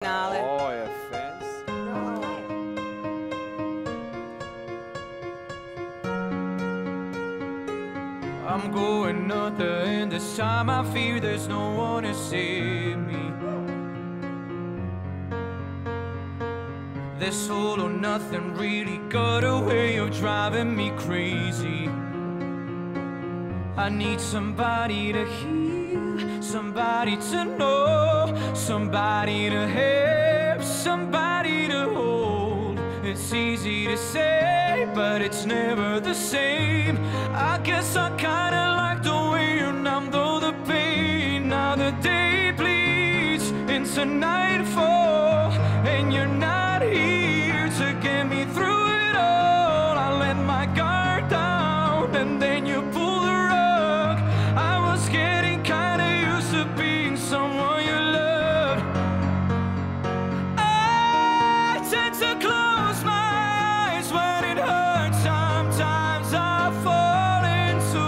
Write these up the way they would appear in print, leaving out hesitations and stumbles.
finale. Oh, è fans. I'm going under, and this time I fear there's no one to save me. This all or nothing really got a way of driving me crazy. I need somebody to hear, somebody to know, somebody to help, somebody to hold. It's easy to say, but it's never the same. I guess I kinda like the way you numb though the pain. Now the day bleeds into nightfall, and you're not here to get me through it all. I let my guard down, and then you pull the rug. I was getting kinda used to being someone you loved. I tend to close my eyes when it hurts. Sometimes I fall into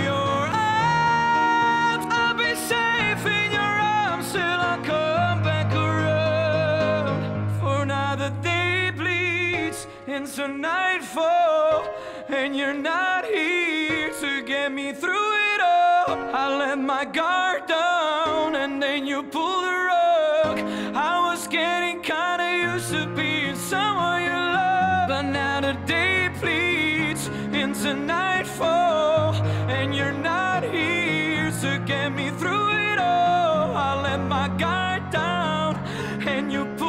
your arms. I'll be safe in your arms till I come back around. For now the day bleeds into nightfall, and you're not here to get me through it all. I let my guard down, and then you pull the rug. I was getting kinda used to being someone you love, but now the day bleeds into nightfall, and you're not here to get me through it all. I let my guard down, and you pull